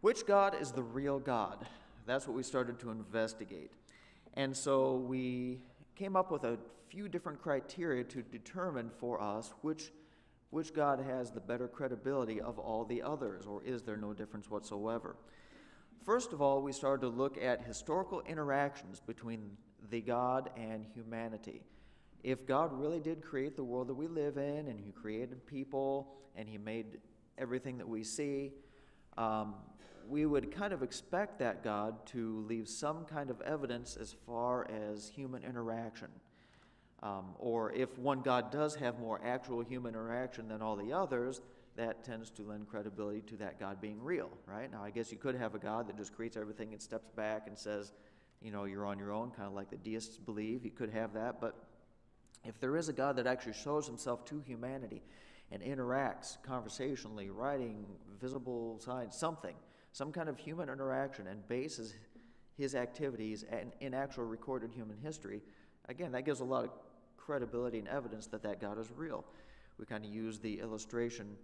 Which God is the real God? That's what we started to investigate. And so we came up with a few different criteria to determine for us which God has the better credibility of all the others, or is there no difference whatsoever? First of all, we started to look at historical interactions between the God and humanity. If God really did create the world that we live in, and He created people, and He made everything that we see, we would kind of expect that God to leave some kind of evidence as far as human interaction. Or if one God does have more actual human interaction than all the others, that tends to lend credibility to that God being real, right? Now, I guess you could have a God that just creates everything and steps back and says, you're on your own, kind of like the deists believe. You could have that, but if there is a God that actually shows Himself to humanity and interacts conversationally, writing, visible signs, some kind of human interaction, and bases His activities in actual recorded human history, again, that gives a lot of credibility and evidence that that God is real. We kind of use the illustration.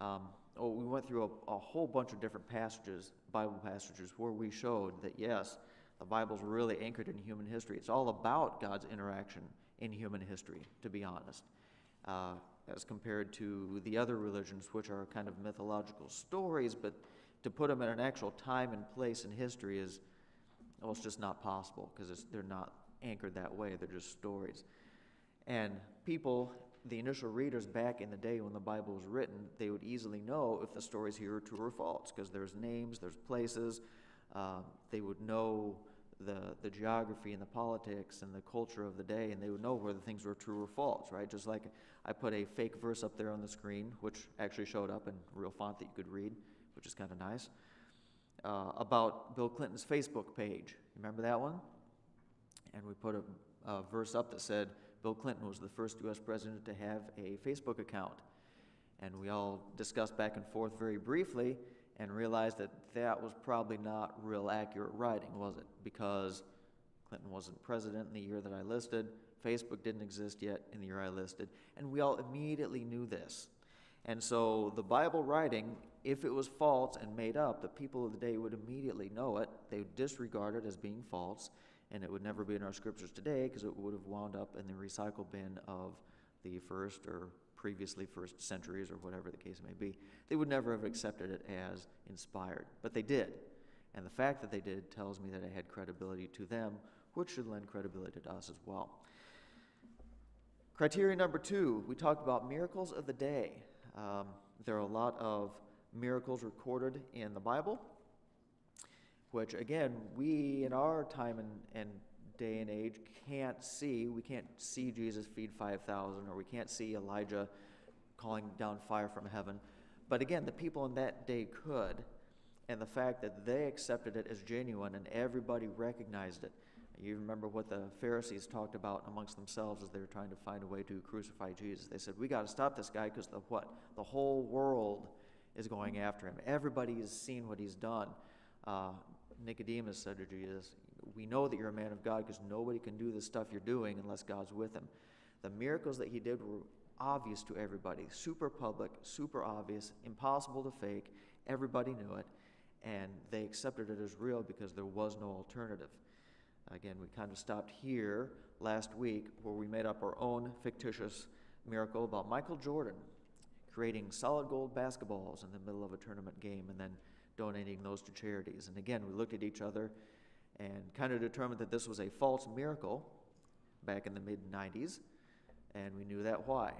We went through a whole bunch of different Bible passages, where we showed that, yes, the Bible's really anchored in human history. It's all about God's interaction in human history, to be honest, as compared to the other religions, which are kind of mythological stories, but to put them in an actual time and place in history it's just not possible, because they're not anchored that way. They're just stories. And people, the initial readers back in the day when the Bible was written, they would easily know if the stories here are true or false, because there's names, there's places. They would know the geography and the politics and the culture of the day, and they would know whether things were true or false, right? Just like I put a fake verse up there on the screen, which actually showed up in real font that you could read, which is kind of nice, about Bill Clinton's Facebook page. Remember that one? And we put a verse up that said Bill Clinton was the first U.S. president to have a Facebook account. And we all discussed back and forth very briefly and realized that that was probably not real accurate writing, was it? Because Clinton wasn't president in the year that I listed, Facebook didn't exist yet in the year I listed, and we all immediately knew this. And so the Bible writing, if it was false and made up, the people of the day would immediately know it. They would disregard it as being false, and it would never be in our scriptures today, because it would have wound up in the recycle bin of the first or previously first centuries, or whatever the case may be. They would never have accepted it as inspired, but they did. And the fact that they did tells me that it had credibility to them, which should lend credibility to us as well. Criteria number 2, we talked about miracles of the day. There are a lot of miracles recorded in the Bible, which, again, we in our time and day and age can't see. We can't see Jesus feed 5,000, or we can't see Elijah calling down fire from heaven. But again, the people in that day could, and the fact that they accepted it as genuine and everybody recognized it. You remember what the Pharisees talked about amongst themselves as they were trying to find a way to crucify Jesus. They said, we got to stop this guy, because the whole world is going after him. Everybody has seen what he's done. Nicodemus said to Jesus, we know that you're a man of God, because nobody can do the stuff you're doing unless God's with him. The miracles that he did were obvious to everybody, super public, super obvious, impossible to fake. Everybody knew it, and they accepted it as real because there was no alternative. Again, we kind of stopped here last week, where we made up our own fictitious miracle about Michael Jordan creating solid gold basketballs in the middle of a tournament game and then donating those to charities. And again, we looked at each other and kind of determined that this was a false miracle back in the mid-90s, and we knew that why.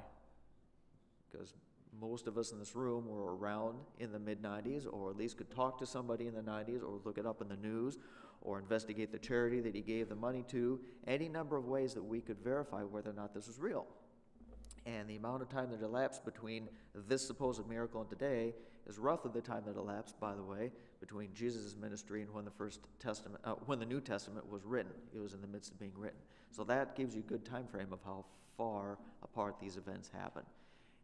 Because most of us in this room were around in the mid-90s, or at least could talk to somebody in the 90s, or look it up in the news, or investigate the charity that he gave the money to, any number of ways that we could verify whether or not this was real. And the amount of time that elapsed between this supposed miracle and today is roughly the time that elapsed, by the way, between Jesus' ministry and when the New Testament was written. It was in the midst of being written. So that gives you a good time frame of how far apart these events happen.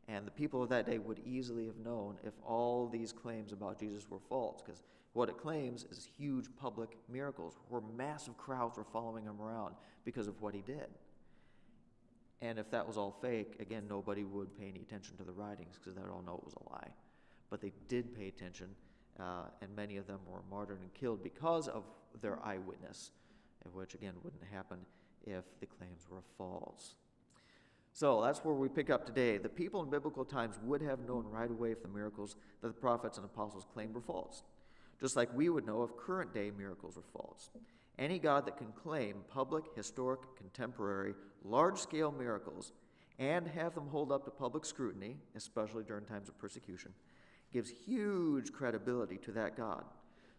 And the people of that day would easily have known if all these claims about Jesus were false, because what it claims is huge public miracles where massive crowds were following him around because of what he did. And if that was all fake, again, nobody would pay any attention to the writings, because they'd all know it was a lie. But they did pay attention and many of them were martyred and killed because of their eyewitness, which again wouldn't happen if the claims were false. So that's where we pick up today. The people in biblical times would have known right away if the miracles that the prophets and apostles claimed were false, just like we would know if current day miracles were false. Any God that can claim public, historic, contemporary, large-scale miracles and have them hold up to public scrutiny, especially during times of persecution, gives huge credibility to that God.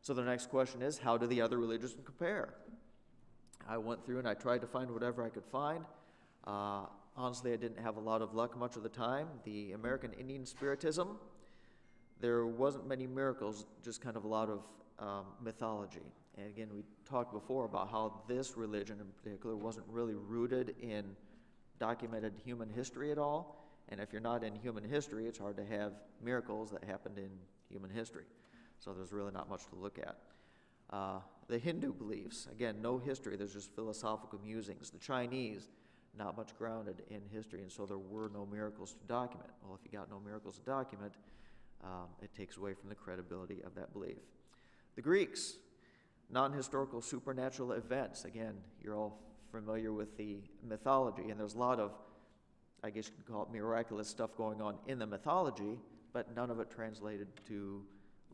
So the next question is, how do the other religions compare? I went through and I tried to find whatever I could find. Honestly, I didn't have a lot of luck much of the time. The American Indian Spiritism, there wasn't many miracles, just kind of a lot of mythology. And again, we talked before about how this religion in particular wasn't really rooted in documented human history at all. And if you're not in human history, it's hard to have miracles that happened in human history. So there's really not much to look at. The Hindu beliefs, again, no history, there's just philosophical musings. The Chinese, not much grounded in history, and so there were no miracles to document. Well, if you got no miracles to document, it takes away from the credibility of that belief. The Greeks, non-historical supernatural events. Again, you're all familiar with the mythology, and there's a lot of, I guess you could call it miraculous stuff going on in the mythology, but none of it translated to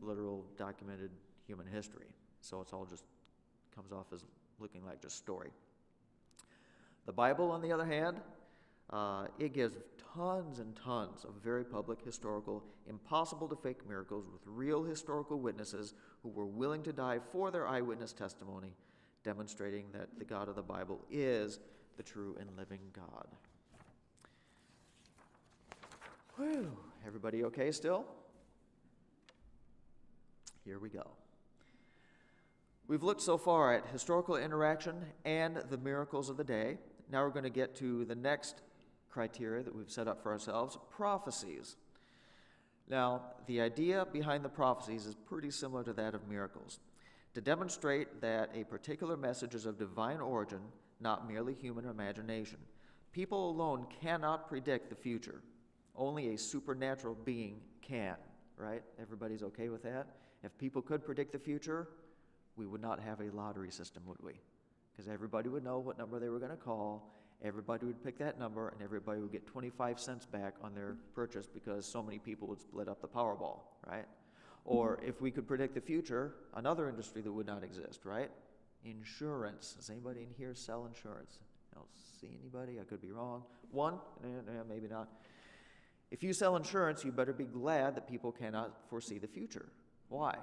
literal documented human history. So it's all just comes off as looking like just story. The Bible, on the other hand, it gives tons and tons of very public, historical, impossible to fake miracles with real historical witnesses who were willing to die for their eyewitness testimony, demonstrating that the God of the Bible is the true and living God. Whew. Everybody okay still? Here we go. We've looked so far at historical interaction and the miracles of the day. Now we're going to get to the next criteria that we've set up for ourselves, prophecies. Now, the idea behind the prophecies is pretty similar to that of miracles. To demonstrate that a particular message is of divine origin, not merely human imagination. People alone cannot predict the future. Only a supernatural being can, right? Everybody's okay with that? If people could predict the future, we would not have a lottery system, would we? Because everybody would know what number they were going to call, everybody would pick that number, and everybody would get 25 cents back on their purchase because so many people would split up the Powerball, right? Or if we could predict the future, another industry that would not exist, right? Insurance. Does anybody in here sell insurance? I don't see anybody. I could be wrong. One? Maybe not. If you sell insurance, you better be glad that people cannot foresee the future. Why?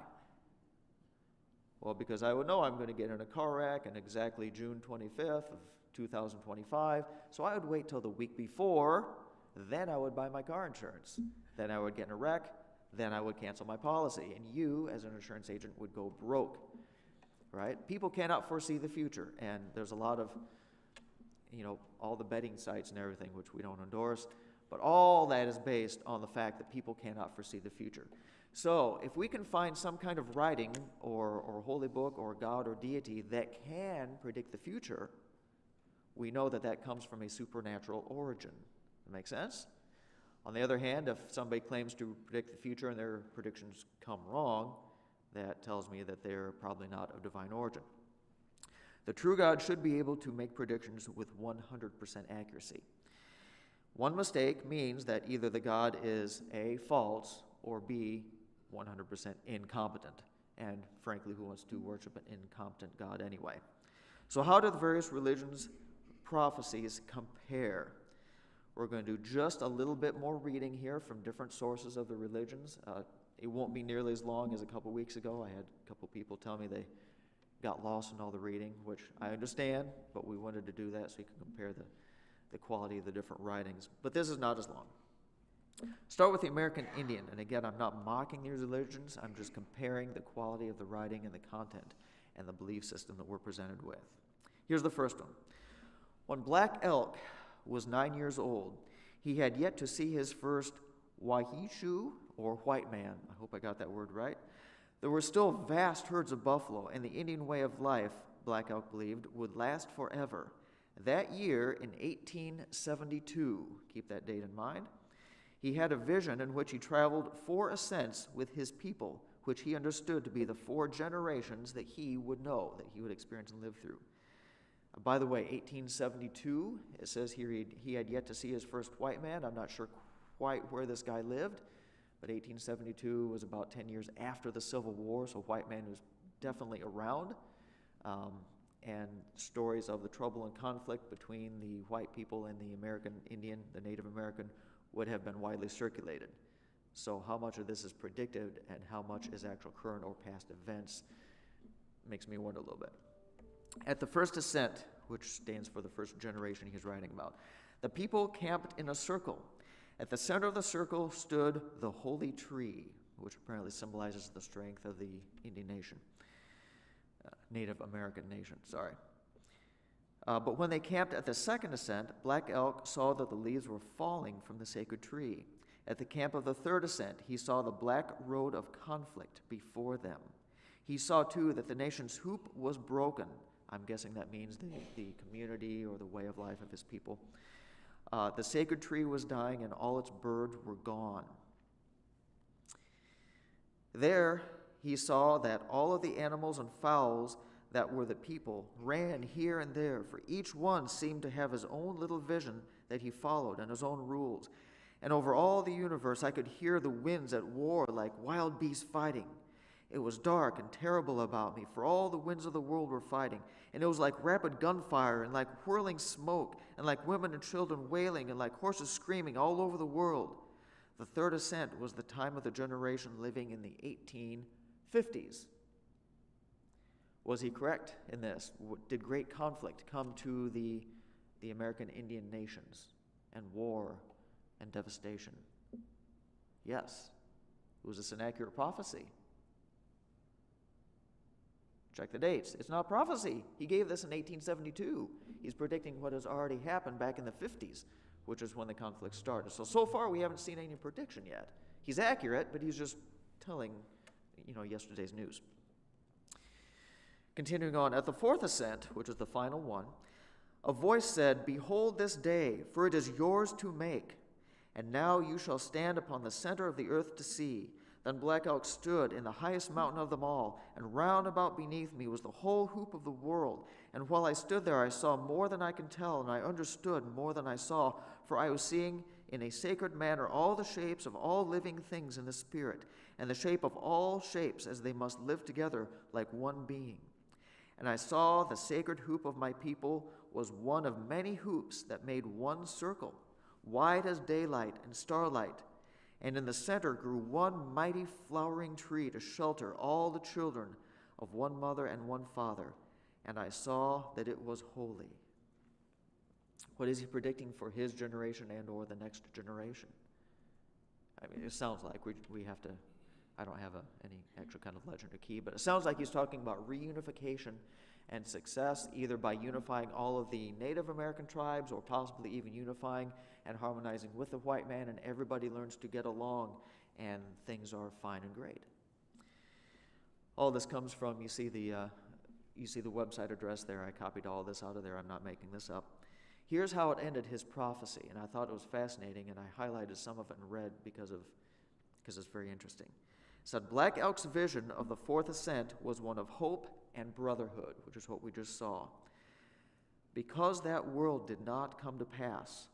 Well, because I would know I'm going to get in a car wreck on exactly June 25th of 2025, so I would wait till the week before, then I would buy my car insurance. Then I would get in a wreck, then I would cancel my policy, and you, as an insurance agent, would go broke, right? People cannot foresee the future, and there's a lot of, all the betting sites and everything, which we don't endorse, but all that is based on the fact that people cannot foresee the future. So if we can find some kind of writing or holy book or God or deity that can predict the future, we know that that comes from a supernatural origin. That make sense? On the other hand, if somebody claims to predict the future and their predictions come wrong, that tells me that they're probably not of divine origin. The true God should be able to make predictions with 100% accuracy. One mistake means that either the God is A, false, or B, 100% incompetent. And frankly, who wants to worship an incompetent God anyway? So how do the various religions' prophecies compare? We're going to do just a little bit more reading here from different sources of the religions. It won't be nearly as long as a couple weeks ago. I had a couple people tell me they got lost in all the reading, which I understand, but we wanted to do that so you can compare the quality of the different writings. But this is not as long. Start with the American Indian, and again, I'm not mocking these religions, I'm just comparing the quality of the writing and the content and the belief system that we're presented with. Here's the first one. When Black Elk was 9 years old, he had yet to see his first Wahishu, or white man. I hope I got that word right. There were still vast herds of buffalo, and the Indian way of life, Black Elk believed, would last forever. That year, in 1872, keep that date in mind, he had a vision in which he traveled 4 ascents with his people which he understood to be the 4 generations that he would know, that he would experience and live through. By the way, 1872, it says here he had yet to see his first white man. I'm not sure quite where this guy lived, but 1872 was about 10 years after the Civil War, so white man was definitely around. And stories of the trouble and conflict between the white people and the American Indian, the Native American, would have been widely circulated. So how much of this is predicted and how much is actual current or past events makes me wonder a little bit. At the first ascent, which stands for the first generation he's writing about, the people camped in a circle. At the center of the circle stood the holy tree, which apparently symbolizes the strength of the Indian nation. Native American nation, sorry. But when they camped at the second ascent, Black Elk saw that the leaves were falling from the sacred tree. At the camp of the third ascent, he saw the black road of conflict before them. He saw, too, that the nation's hoop was broken. I'm guessing that means the community or the way of life of his people. The sacred tree was dying, and all its birds were gone. There he saw that all of the animals and fowls that were the people ran here and there, for each one seemed to have his own little vision that he followed and his own rules. And over all the universe I could hear the winds at war like wild beasts fighting. It was dark and terrible about me, for all the winds of the world were fighting. And it was like rapid gunfire and like whirling smoke and like women and children wailing and like horses screaming all over the world. The third ascent was the time of the generation living in the 1850s. Was he correct in this? Did great conflict come to the American Indian nations and war and devastation? Yes. Was this an accurate prophecy? Check the dates. It's not prophecy. He gave this in 1872. He's predicting what has already happened back in the 50s, which is when the conflict started. So far we haven't seen any prediction yet. He's accurate, but he's just telling, yesterday's news. Continuing on, at the fourth ascent, which is the final one, a voice said, "Behold this day, for it is yours to make. And now you shall stand upon the center of the earth to see." Then Black Elk stood in the highest mountain of them all, and round about beneath me was the whole hoop of the world. And while I stood there, I saw more than I can tell, and I understood more than I saw, for I was seeing in a sacred manner all the shapes of all living things in the Spirit, and the shape of all shapes as they must live together like one being. And I saw the sacred hoop of my people was one of many hoops that made one circle, wide as daylight and starlight. And in the center grew one mighty flowering tree to shelter all the children of one mother and one father. And I saw that it was holy. What is he predicting for his generation and or the next generation? I mean, it sounds like we have to, I don't have any extra kind of legend or key, but it sounds like he's talking about reunification and success, either by unifying all of the Native American tribes or possibly even unifying and harmonizing with the white man, and everybody learns to get along and things are fine and great. All this comes from, you see the website address there. I copied all this out of there. I'm not making this up. Here's how it ended his prophecy, and I thought it was fascinating, and I highlighted some of it in red because it's very interesting. It said, Black Elk's vision of the fourth ascent was one of hope and brotherhood, which is what we just saw. Because that world did not come to pass,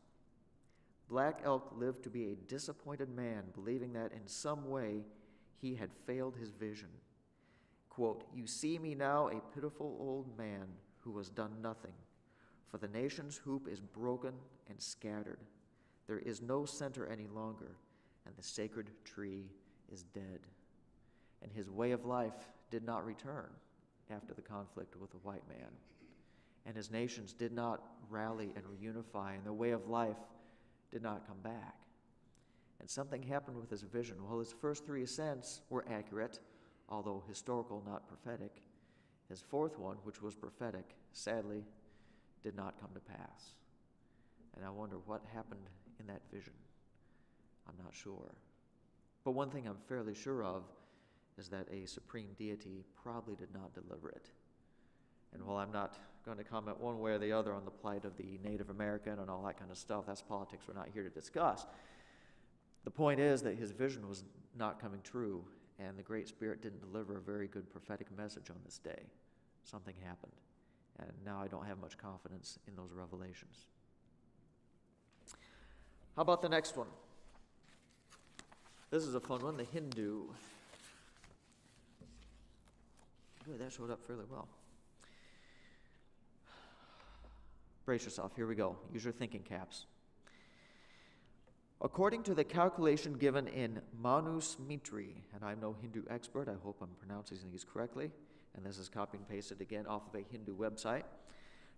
Black Elk lived to be a disappointed man, believing that in some way he had failed his vision. Quote, "You see me now, a pitiful old man who has done nothing, for the nation's hoop is broken and scattered. There is no center any longer, and the sacred tree is dead." And his way of life did not return after the conflict with the white man. And his nations did not rally and reunify, and their way of life did not come back. And something happened with his vision. Well, his first three ascents were accurate, although historical, not prophetic. His fourth one, which was prophetic, sadly did not come to pass. And I wonder what happened in that vision. I'm not sure. But one thing I'm fairly sure of is that a supreme deity probably did not deliver it. And while I'm not going to comment one way or the other on the plight of the Native American and all that kind of stuff, that's politics we're not here to discuss. The point is that his vision was not coming true, and the Great Spirit didn't deliver a very good prophetic message on this day. Something happened, and now I don't have much confidence in those revelations. How about the next one? This is a fun one, the Hindu. Boy, that showed up fairly well. Brace yourself, here we go. Use your thinking caps. According to the calculation given in Manusmriti, and I'm no Hindu expert, I hope I'm pronouncing these correctly, and this is copy and pasted again off of a Hindu website.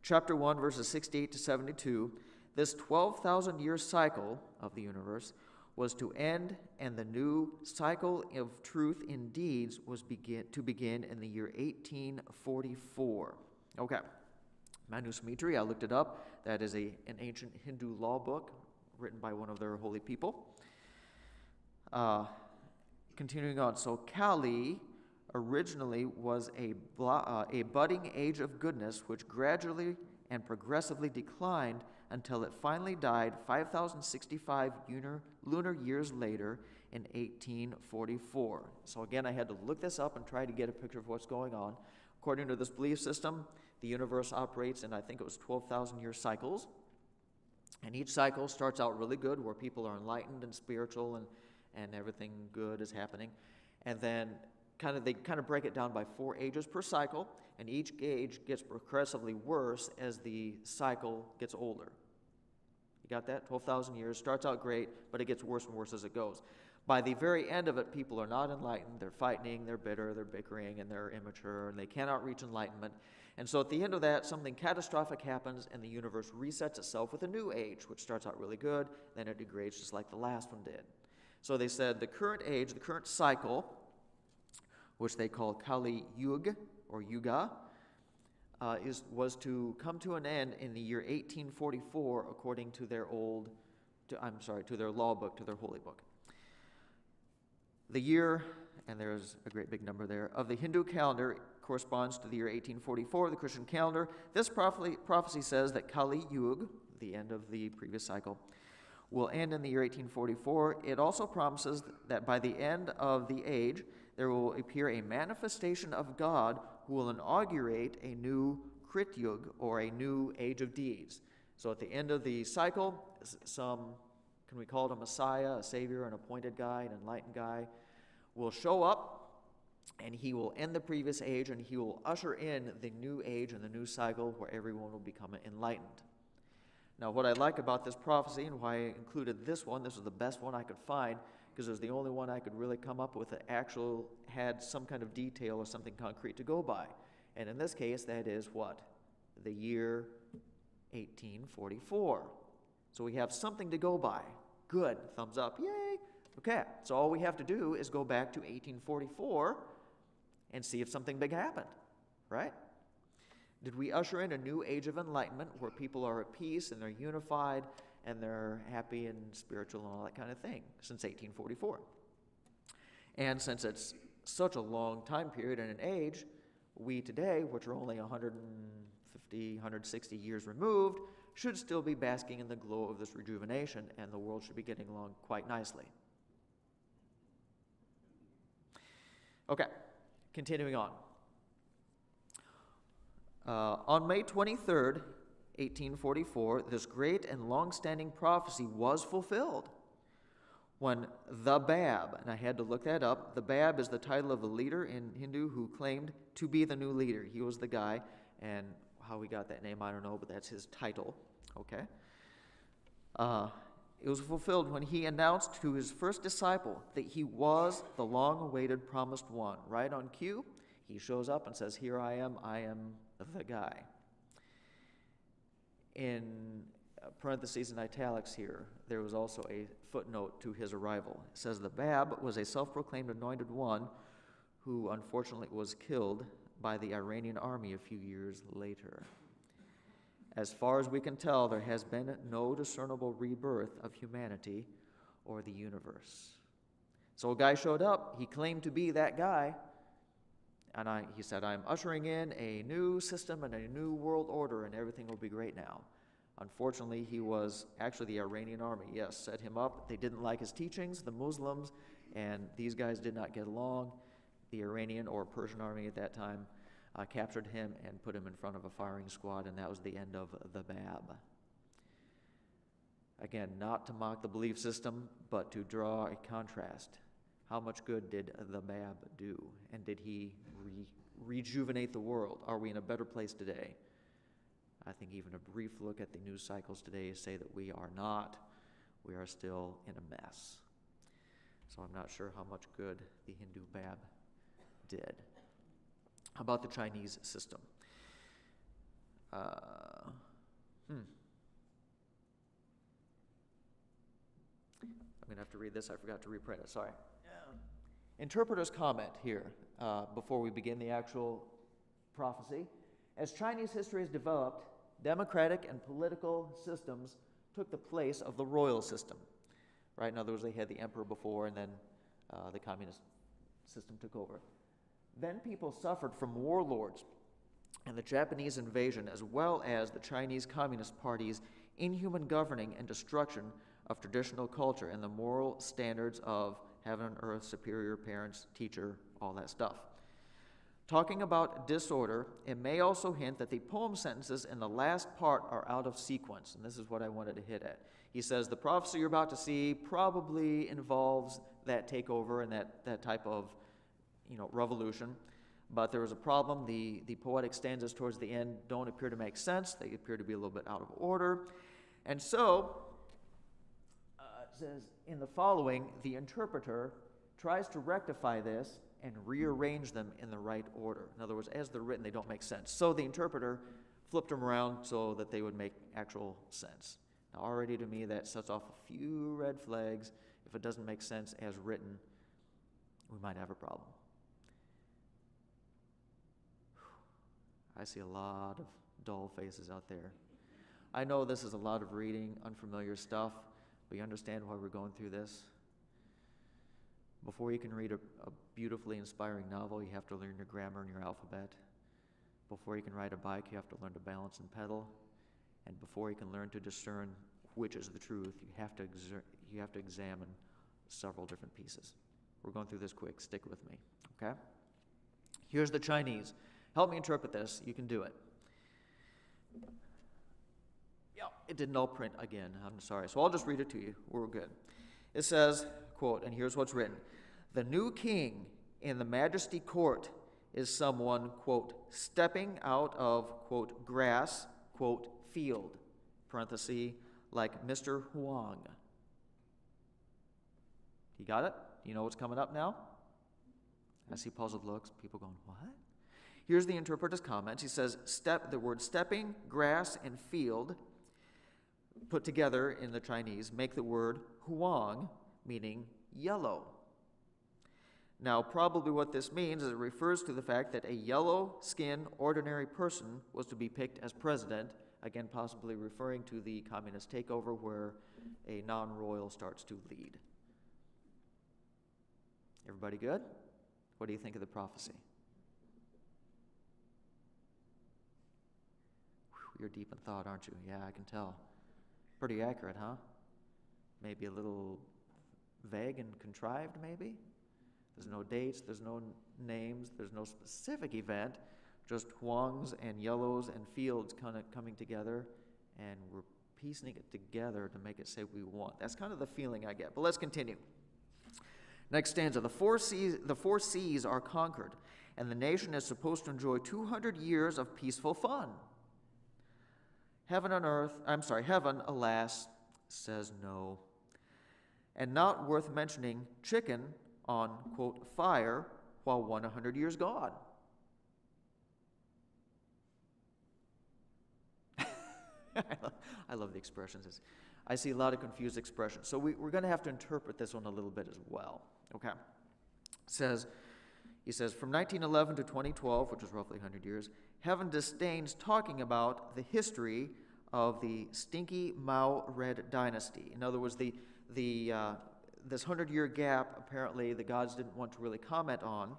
Chapter 1, verses 68 to 72, this 12,000-year cycle of the universe was to end, and the new cycle of truth in deeds was to begin in the year 1844. Okay. Manusmriti, I looked it up. That is an ancient Hindu law book written by one of their holy people. Continuing on, so Kali originally was a budding age of goodness which gradually and progressively declined until it finally died 5,065 lunar years later in 1844. So again, I had to look this up and try to get a picture of what's going on. According to this belief system, the universe operates in, I think it was 12,000-year cycles. And each cycle starts out really good, where people are enlightened and spiritual and everything good is happening. And then they break it down by 4 ages per cycle, and each age gets progressively worse as the cycle gets older. You got that? 12,000 years, starts out great, but it gets worse and worse as it goes. By the very end of it, people are not enlightened, they're fighting, they're bitter, they're bickering, and they're immature, and they cannot reach enlightenment. And so at the end of that, something catastrophic happens, and the universe resets itself with a new age, which starts out really good, then it degrades just like the last one did. So they said the current age, the current cycle, which they call Kali Yuga, or Yuga, was to come to an end in the year 1844, according to their to their law book, to their holy book. The year, and there's a great big number there, of the Hindu calendar corresponds to the year 1844, the Christian calendar. This prophecy says that Kali Yuga, the end of the previous cycle, will end in the year 1844. It also promises that by the end of the age, there will appear a manifestation of God who will inaugurate a new Krit Yuga, or a new age of deeds. So at the end of the cycle, can we call it a Messiah, a Savior, an appointed guy, an enlightened guy, will show up, and he will end the previous age, and he will usher in the new age and the new cycle where everyone will become enlightened. Now, what I like about this prophecy, and why I included this one, this was the best one I could find, because it was the only one I could really come up with that had some kind of detail or something concrete to go by. And in this case, that is what? The year 1844. So we have something to go by. Good. Thumbs up. Yay. Okay. So all we have to do is go back to 1844 and see if something big happened. Right? Did we usher in a new age of enlightenment where people are at peace and they're unified and they're happy and spiritual and all that kind of thing since 1844? And since it's such a long time period and an age, we today, which are only 150, 160 years removed, should still be basking in the glow of this rejuvenation, and the world should be getting along quite nicely. Okay, continuing on. On May 23rd, 1844, this great and long-standing prophecy was fulfilled when the Bab, and I had to look that up, the Bab is the title of a leader in Hindu who claimed to be the new leader. He was the guy, and how he got that name, I don't know, but that's his title, okay? It was fulfilled when he announced to his first disciple that he was the long-awaited promised one. Right on cue, he shows up and says, "Here I am the guy." In parentheses and italics here, there was also a footnote to his arrival. It says the Bab was a self-proclaimed anointed one who unfortunately was killed by the Iranian army a few years later. As far as we can tell, there has been no discernible rebirth of humanity or the universe. So a guy showed up, he claimed to be that guy, and he said, "I'm ushering in a new system and a new world order, and everything will be great now." Unfortunately, he was actually the Iranian army, yes, set him up. They didn't like his teachings, the Muslims, and these guys did not get along. The Iranian or Persian army at that time captured him and put him in front of a firing squad, and that was the end of the Bab. Again, not to mock the belief system, but to draw a contrast. How much good did the Bab do? And did he rejuvenate the world? Are we in a better place today? I think even a brief look at the news cycles today say that we are not. We are still in a mess. So I'm not sure how much good the Hindu Bab did. How about the Chinese system? I'm going to have to read this. I forgot to reprint it. Sorry. Interpreter's comment here before we begin the actual prophecy. As Chinese history has developed, democratic and political systems took the place of the royal system. Right? In other words, they had the emperor before, and then the communist system took over. Then people suffered from warlords and the Japanese invasion, as well as the Chinese Communist Party's inhuman governing and destruction of traditional culture and the moral standards of heaven and earth, superior, parents, teacher, all that stuff. Talking about disorder, it may also hint that the poem sentences in the last part are out of sequence, and this is what I wanted to hit at. He says, the prophecy you're about to see probably involves that takeover and that type of revolution, but there is a problem. The poetic stanzas towards the end don't appear to make sense. They appear to be a little bit out of order. And so, it says, in the following, the interpreter tries to rectify this and rearrange them in the right order. In other words, as they're written, they don't make sense. So the interpreter flipped them around so that they would make actual sense. Now, already to me, that sets off a few red flags. If it doesn't make sense as written, we might have a problem. I see a lot of dull faces out there. I know this is a lot of reading, unfamiliar stuff, but you understand why we're going through this? Before you can read a beautifully inspiring novel, you have to learn your grammar and your alphabet. Before you can ride a bike, you have to learn to balance and pedal. And before you can learn to discern which is the truth, you have to examine several different pieces. We're going through this quick. Stick with me, okay? Here's the Chinese. Help me interpret this. You can do it. Yeah, it didn't all print again. I'm sorry. So I'll just read it to you. We're good. It says, quote, and here's what's written. The new king in the majesty court is someone, quote, stepping out of, quote, grass, quote, field, parenthesis, like Mr. Huang. You got it? You know what's coming up now? I see puzzled looks. People going, what? Here's the interpreter's comments. He says, the word stepping, grass, and field put together in the Chinese make the word huang, meaning yellow. Now, probably what this means is it refers to the fact that a yellow-skinned ordinary person was to be picked as president, again, possibly referring to the communist takeover where a non-royal starts to lead. Everybody good? What do you think of the prophecy? You're deep in thought, aren't you? Yeah, I can tell. Pretty accurate, huh? Maybe a little vague and contrived, maybe? There's no dates, there's no names, there's no specific event, just huangs and yellows and fields kind of coming together, and we're piecing it together to make it say what we want. That's kind of the feeling I get. But let's continue. Next stanza. The four seas are conquered, and the nation is supposed to enjoy 200 years of peaceful fun. Heaven, alas, says no. And not worth mentioning chicken on, quote, fire while 100 years gone. I love the expressions. I see a lot of confused expressions. So we're going to have to interpret this one a little bit as well. Okay. He says, from 1911 to 2012, which is roughly 100 years, heaven disdains talking about the history of the stinky Mao Red dynasty. In other words, this 100-year gap, apparently the gods didn't want to really comment on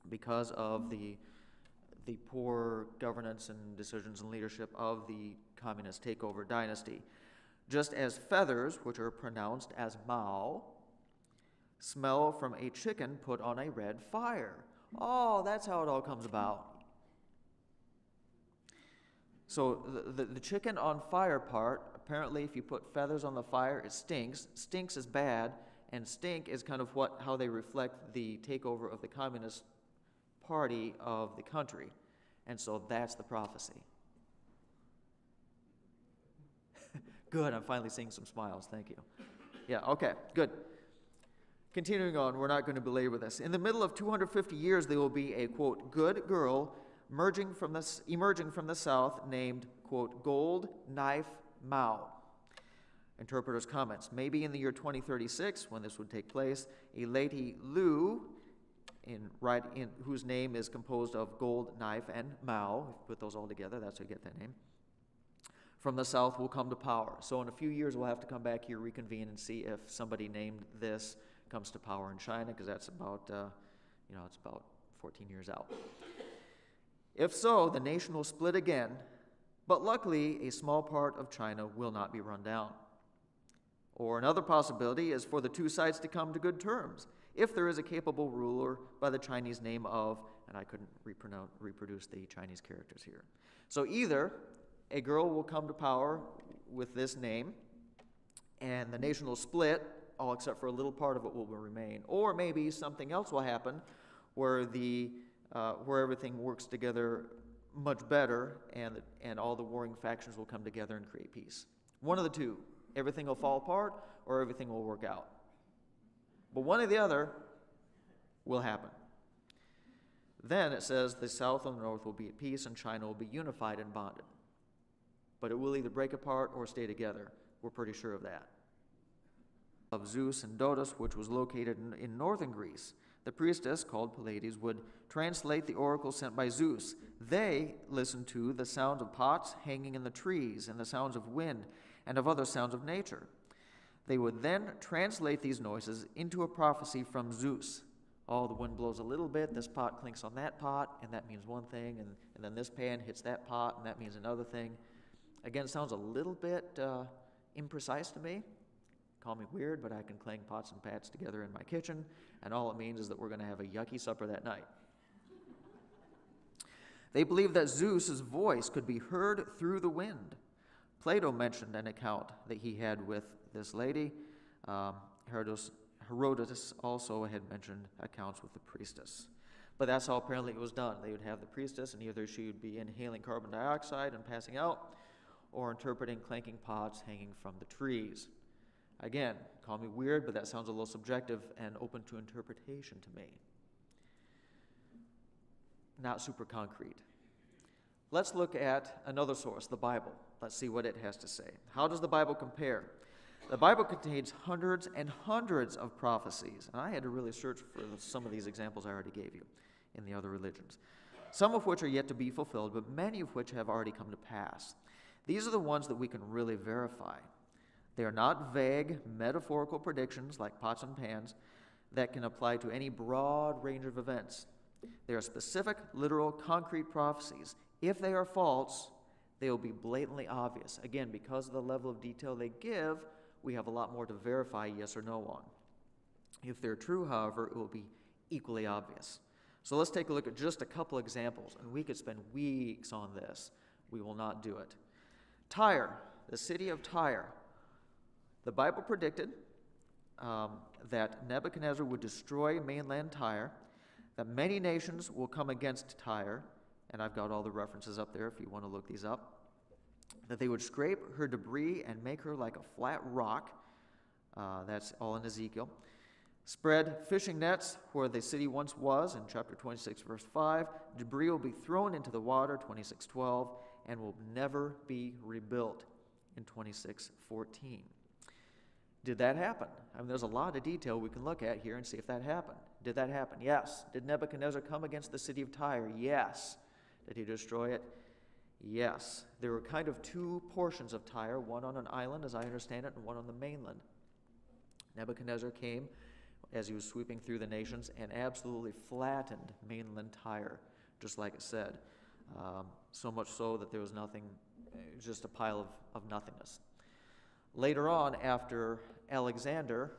because of the poor governance and decisions and leadership of the communist takeover dynasty. Just as feathers, which are pronounced as Mao, smell from a chicken put on a red fire. Oh, that's how it all comes about. So the chicken on fire part, apparently if you put feathers on the fire, it stinks. Stinks is bad, and stink is kind of how they reflect the takeover of the Communist Party of the country. And so that's the prophecy. Good, I'm finally seeing some smiles. Thank you. Yeah, okay, good. Continuing on, we're not going to belabor this. In the middle of 250 years, there will be a, quote, good girl emerging from the south named, quote, Gold Knife Mao. Interpreter's comments. Maybe in the year 2036, when this would take place, a lady Lu, whose name is composed of Gold Knife and Mao, if you put those all together, that's how you get that name, from the south will come to power. So in a few years, we'll have to come back here, reconvene, and see if somebody named this comes to power in China, because that's about, it's about 14 years out. If so, the nation will split again, but luckily, a small part of China will not be run down. Or another possibility is for the two sides to come to good terms, if there is a capable ruler by the Chinese name of, and I couldn't reproduce the Chinese characters here. So either a girl will come to power with this name, and the nation will split, all except for a little part of it will remain. Or maybe something else will happen where where everything works together much better, and all the warring factions will come together and create peace. One of the two. Everything will fall apart, or everything will work out. But one or the other will happen. Then it says the south and the north will be at peace, and China will be unified and bonded. But it will either break apart or stay together. We're pretty sure of that. Of Zeus and Dotus, which was located in northern Greece. The priestess, called Pallades, would translate the oracle sent by Zeus. They listened to the sound of pots hanging in the trees, and the sounds of wind, and of other sounds of nature. They would then translate these noises into a prophecy from Zeus. Oh, the wind blows a little bit, this pot clinks on that pot, and that means one thing, and then this pan hits that pot, and that means another thing. Again, sounds a little bit imprecise to me. Call me weird, but I can clang pots and pans together in my kitchen, and all it means is that we're going to have a yucky supper that night. They believed that Zeus's voice could be heard through the wind. Plato mentioned an account that he had with this lady. Herodotus also had mentioned accounts with the priestess. But that's how apparently it was done. They would have the priestess, and either she would be inhaling carbon dioxide and passing out, or interpreting clanking pots hanging from the trees. Again, call me weird, but that sounds a little subjective and open to interpretation to me. Not super concrete. Let's look at another source, the Bible. Let's see what it has to say. How does the Bible compare? The Bible contains hundreds and hundreds of prophecies, and I had to really search for some of these examples I already gave you in the other religions, some of which are yet to be fulfilled, but many of which have already come to pass. These are the ones that we can really verify. They are not vague, metaphorical predictions like pots and pans that can apply to any broad range of events. They are specific, literal, concrete prophecies. If they are false, they will be blatantly obvious. Again, because of the level of detail they give, we have a lot more to verify yes or no on. If they're true, however, it will be equally obvious. So let's take a look at just a couple examples, and we could spend weeks on this. We will not do it. Tyre, the city of Tyre. The Bible predicted that Nebuchadnezzar would destroy mainland Tyre, that many nations will come against Tyre, and I've got all the references up there if you want to look these up, that they would scrape her debris and make her like a flat rock. That's all in Ezekiel. Spread fishing nets where the city once was, in chapter 26, verse 5. Debris will be thrown into the water, 26:12, and will never be rebuilt, in 26:14. Did that happen? I mean, there's a lot of detail we can look at here and see if that happened. Did that happen? Yes. Did Nebuchadnezzar come against the city of Tyre? Yes. Did he destroy it? Yes. There were kind of two portions of Tyre, one on an island, as I understand it, and one on the mainland. Nebuchadnezzar came as he was sweeping through the nations and absolutely flattened mainland Tyre, just like it said. So much so that there was nothing, just a pile of nothingness. Later on, after Alexander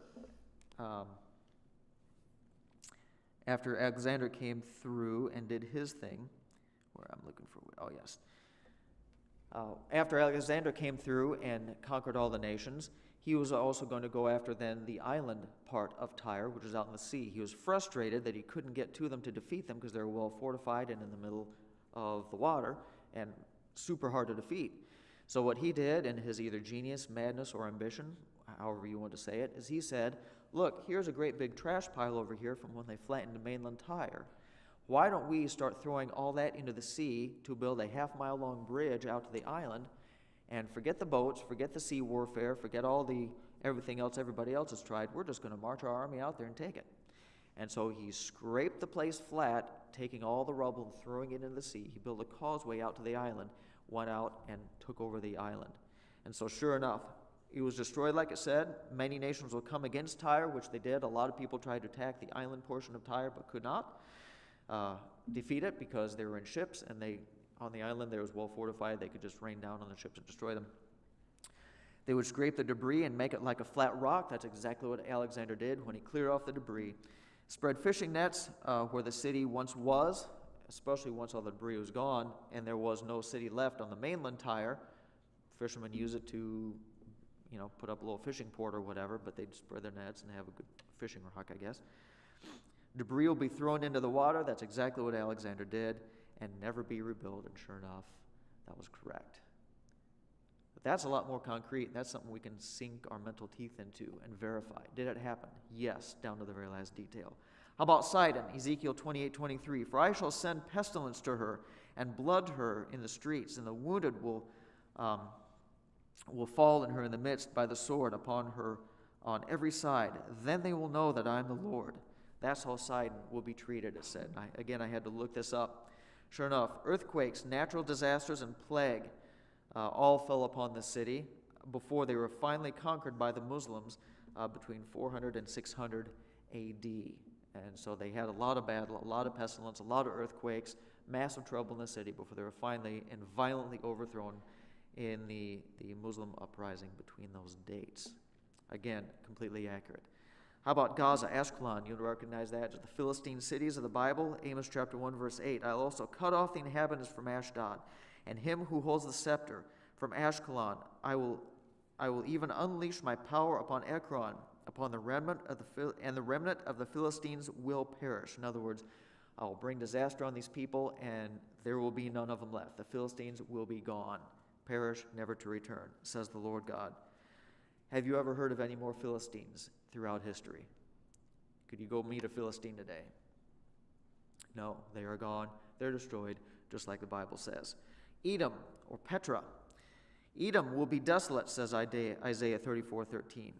After Alexander came through and did his thing, where I'm looking for, oh yes. After Alexander came through and conquered all the nations, he was also going to go after then the island part of Tyre, which is out in the sea. He was frustrated that he couldn't get to them to defeat them because they were well fortified and in the middle of the water and super hard to defeat. So what he did, in his either genius, madness, or ambition, however you want to say it, is he said, look, here's a great big trash pile over here from when they flattened mainland Tyre. Why don't we start throwing all that into the sea to build a half-mile-long bridge out to the island, and forget the boats, forget the sea warfare, forget everything else everybody else has tried. We're just going to march our army out there and take it. And so he scraped the place flat, taking all the rubble and throwing it into the sea. He built a causeway out to the island, went out and took over the island. And so sure enough, it was destroyed, like it said. Many nations will come against Tyre, which they did. A lot of people tried to attack the island portion of Tyre, but could not defeat it because they were in ships, and on the island there was well fortified. They could just rain down on the ships and destroy them. They would scrape the debris and make it like a flat rock. That's exactly what Alexander did when he cleared off the debris. Spread fishing nets where the city once was, especially once all the debris was gone and there was no city left on the mainland Tyre. Fishermen use it to, put up a little fishing port or whatever, but they'd spread their nets and have a good fishing rock, I guess. Debris will be thrown into the water. That's exactly what Alexander did, and never be rebuilt. And sure enough, that was correct. But that's a lot more concrete. That's something we can sink our mental teeth into and verify. Did it happen? Yes, down to the very last detail. How about Sidon? Ezekiel 28:23. For I shall send pestilence to her, and blood to her in the streets, and the wounded will fall in her in the midst by the sword upon her on every side. Then they will know that I am the Lord. That's how Sidon will be treated, it said. I had to look this up. Sure enough, earthquakes, natural disasters, and plague all fell upon the city before they were finally conquered by the Muslims between 400 and 600 A.D. And so they had a lot of battle, a lot of pestilence, a lot of earthquakes, massive trouble in the city before they were finally and violently overthrown in the Muslim uprising between those dates. Again, completely accurate. How about Gaza, Ashkelon? You'll recognize that as the Philistine cities of the Bible. Amos chapter 1, verse 8. I'll also cut off the inhabitants from Ashdod, and him who holds the scepter from Ashkelon. I will even unleash my power upon Ekron, upon the remnant of the remnant of the Philistines will perish. In other words, I will bring disaster on these people, and there will be none of them left. The Philistines will be gone, perish, never to return, says the Lord God. Have you ever heard of any more Philistines throughout history? Could you go meet a Philistine today? No, they are gone. They're destroyed, just like the Bible says. Edom, or Petra. Edom will be desolate, says Isaiah 34:13.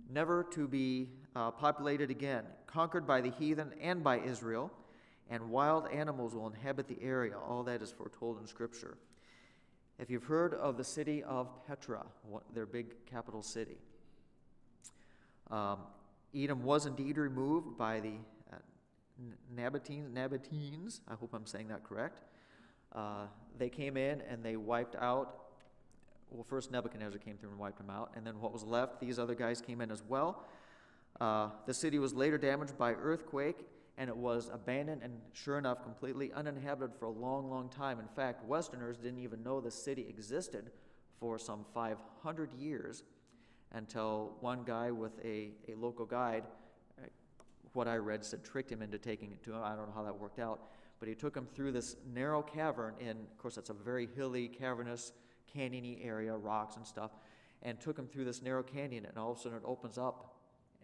Never to be populated again, conquered by the heathen and by Israel, and wild animals will inhabit the area. All that is foretold in Scripture. If you've heard of the city of Petra, their big capital city, Edom was indeed removed by the Nabateans. I hope I'm saying that correct. They came in and they wiped out. Well, first Nebuchadnezzar came through and wiped them out, and then what was left, these other guys came in as well. The city was later damaged by earthquake, and it was abandoned and, sure enough, completely uninhabited for a long, long time. In fact, Westerners didn't even know the city existed for some 500 years until one guy with a local guide, what I read said tricked him into taking it to him. I don't know how that worked out, but he took him through this narrow cavern of course, it's a very hilly, cavernous, canyon-y area, rocks and stuff, and took him through this narrow canyon, and all of a sudden it opens up,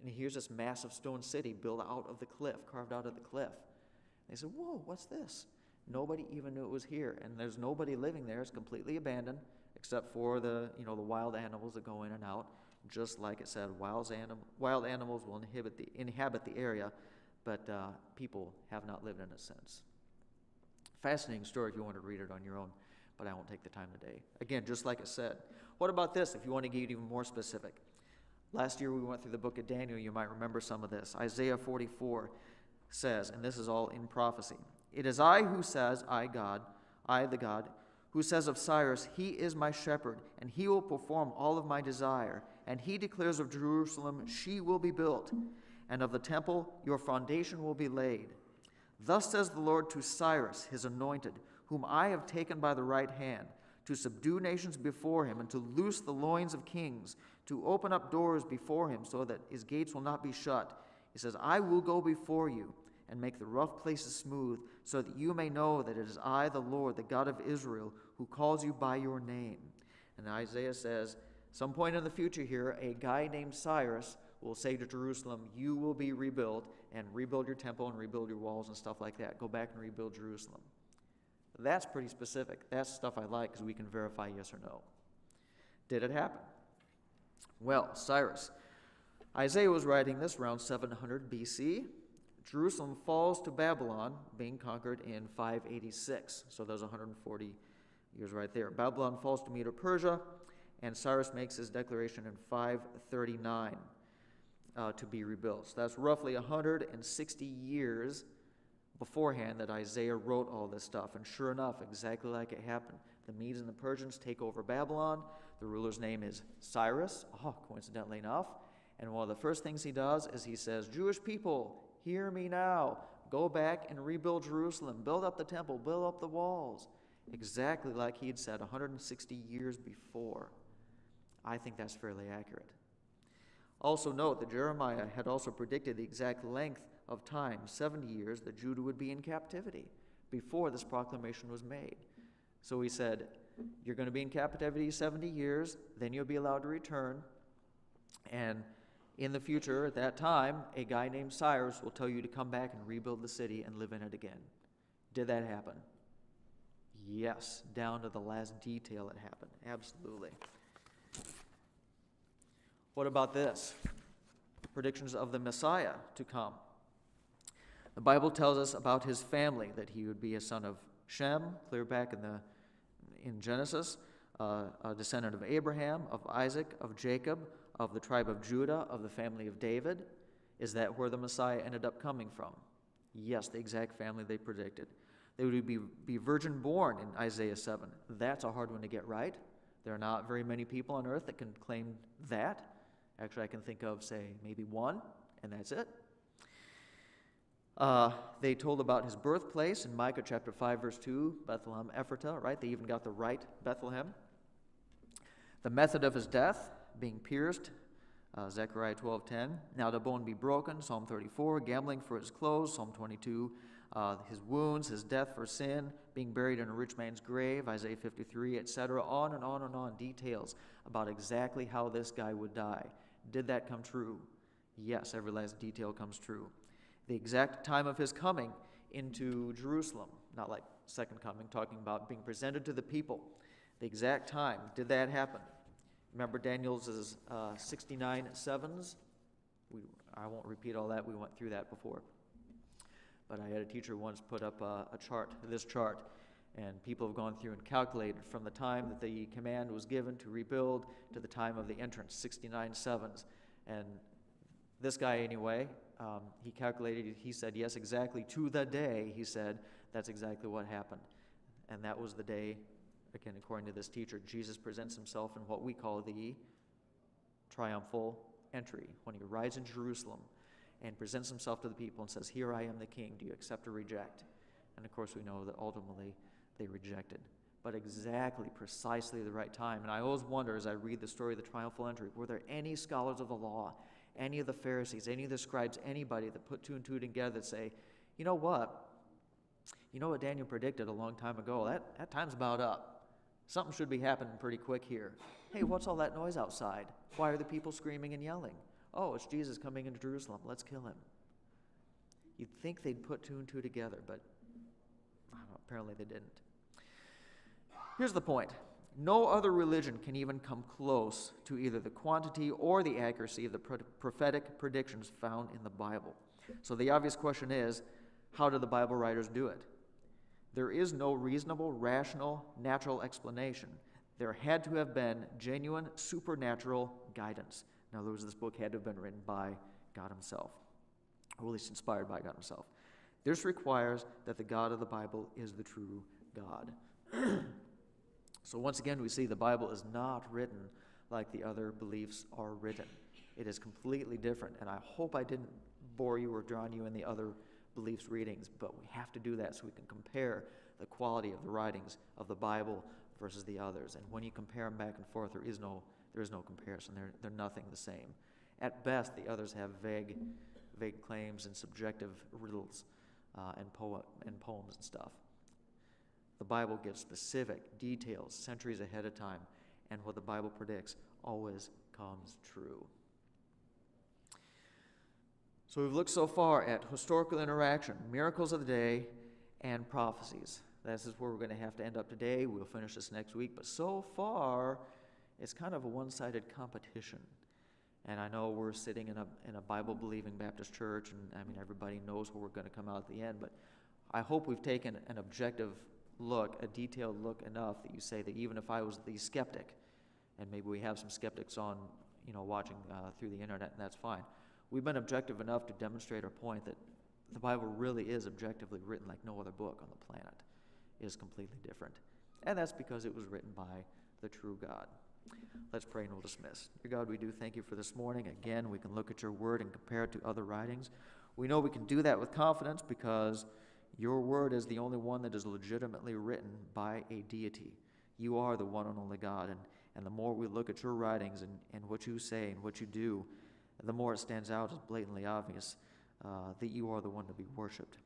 and here's this massive stone city built out of the cliff, carved out of the cliff. And they said, whoa, what's this? Nobody even knew it was here, and there's nobody living there. It's completely abandoned, except for the wild animals that go in and out. Just like it said, wild animals will inhabit the area, but people have not lived in it since. Fascinating story if you want to read it on your own, but I won't take the time today. Again, just like it said. What about this, if you want to get even more specific? Last year we went through the book of Daniel. You might remember some of this. Isaiah 44 says, and this is all in prophecy, it is I who says, I the God, who says of Cyrus, he is my shepherd, and he will perform all of my desire. And he declares of Jerusalem, she will be built, and of the temple your foundation will be laid. Thus says the Lord to Cyrus, his anointed, whom I have taken by the right hand, to subdue nations before him, and to loose the loins of kings, to open up doors before him, so that his gates will not be shut. He says, I will go before you, and make the rough places smooth, so that you may know that it is I, the Lord, the God of Israel, who calls you by your name. And Isaiah says, some point in the future here, a guy named Cyrus will say to Jerusalem, you will be rebuilt, and rebuild your temple and rebuild your walls and stuff like that. Go back and rebuild Jerusalem. That's pretty specific. That's stuff I like because we can verify yes or no. Did it happen? Well, Cyrus. Isaiah was writing this around 700 BC. Jerusalem falls to Babylon, being conquered in 586. So there's 140 years right there. Babylon falls to Medo-Persia, and Cyrus makes his declaration in 539 to be rebuilt. So that's roughly 160 years beforehand that Isaiah wrote all this stuff. And sure enough, exactly like it happened. The Medes and the Persians take over Babylon. The ruler's name is Cyrus, coincidentally enough. And one of the first things he does is he says, Jewish people, hear me now. Go back and rebuild Jerusalem. Build up the temple. Build up the walls. Exactly like he had said 160 years before. I think that's fairly accurate. Also note that Jeremiah had also predicted the exact length of time, 70 years, that Judah would be in captivity before this proclamation was made. So he said, you're going to be in captivity 70 years, then you'll be allowed to return, and in the future, at that time, a guy named Cyrus will tell you to come back and rebuild the city and live in it again. Did that happen? Yes, down to the last detail it happened. Absolutely. What about this? Predictions of the Messiah to come. The Bible tells us about his family, that he would be a son of Shem, clear back in Genesis, a descendant of Abraham, of Isaac, of Jacob, of the tribe of Judah, of the family of David. Is that where the Messiah ended up coming from? Yes, the exact family they predicted. They would be virgin born in Isaiah 7. That's a hard one to get right. There are not very many people on earth that can claim that. Actually, I can think of, say, maybe one, and that's it. They told about his birthplace in Micah chapter 5, verse 2, Bethlehem Ephratah, right? They even got the right Bethlehem. The method of his death, being pierced, Zechariah 12:10. Now the bone be broken, Psalm 34. Gambling for his clothes, Psalm 22. His wounds, his death for sin, being buried in a rich man's grave, Isaiah 53, etc. On and on and on, details about exactly how this guy would die. Did that come true? Yes, every last detail comes true. The exact time of his coming into Jerusalem, not like second coming, talking about being presented to the people. The exact time, did that happen? Remember Daniel's 69 sevens? I won't repeat all that. We went through that before. But I had a teacher once put up this chart, and people have gone through and calculated from the time that the command was given to rebuild to the time of the entrance, 69 sevens. And this guy, anyway, he calculated, he said, yes, exactly to the day, he said, that's exactly what happened. And that was the day, again, according to this teacher, Jesus presents himself in what we call the triumphal entry, when he arrives in Jerusalem and presents himself to the people and says, here I am the king, do you accept or reject? And of course we know that ultimately they rejected. But exactly, precisely the right time. And I always wonder as I read the story of the triumphal entry, were there any scholars of the law, any of the Pharisees, any of the scribes, anybody that put two and two together that say, you know what Daniel predicted a long time ago, that time's about up. Something should be happening pretty quick here. Hey, what's all that noise outside? Why are the people screaming and yelling? Oh, it's Jesus coming into Jerusalem. Let's kill him. You'd think they'd put two and two together, but I don't know, apparently they didn't. Here's the point. No other religion can even come close to either the quantity or the accuracy of the prophetic predictions found in the Bible. So the obvious question is, how did the Bible writers do it? There is no reasonable, rational, natural explanation. There had to have been genuine, supernatural guidance. In other words, this book had to have been written by God himself, or at least inspired by God himself. This requires that the God of the Bible is the true God. So once again, we see the Bible is not written like the other beliefs are written. It is completely different, and I hope I didn't bore you or drown you in the other beliefs readings, but we have to do that so we can compare the quality of the writings of the Bible versus the others. And when you compare them back and forth, there is no comparison. They're nothing the same. At best, the others have vague claims and subjective riddles and poems and stuff. The Bible gives specific details centuries ahead of time, and what the Bible predicts always comes true. So we've looked so far at historical interaction, miracles of the day, and prophecies. This is where we're going to have to end up today. We'll finish this next week. But so far, it's kind of a one-sided competition. And I know we're sitting in a Bible-believing Baptist church, and I mean everybody knows where we're going to come out at the end. But I hope we've taken an objective look, a detailed look enough that you say that even if I was the skeptic, and maybe we have some skeptics on, watching through the internet, and that's fine. We've been objective enough to demonstrate our point that the Bible really is objectively written like no other book on the planet. It is completely different. And that's because it was written by the true God. Let's pray and we'll dismiss. Dear God, we do thank you for this morning. Again, we can look at your word and compare it to other writings. We know we can do that with confidence because your word is the only one that is legitimately written by a deity. You are the one and only God. And the more we look at your writings and what you say and what you do, the more it stands out as blatantly obvious that you are the one to be worshipped.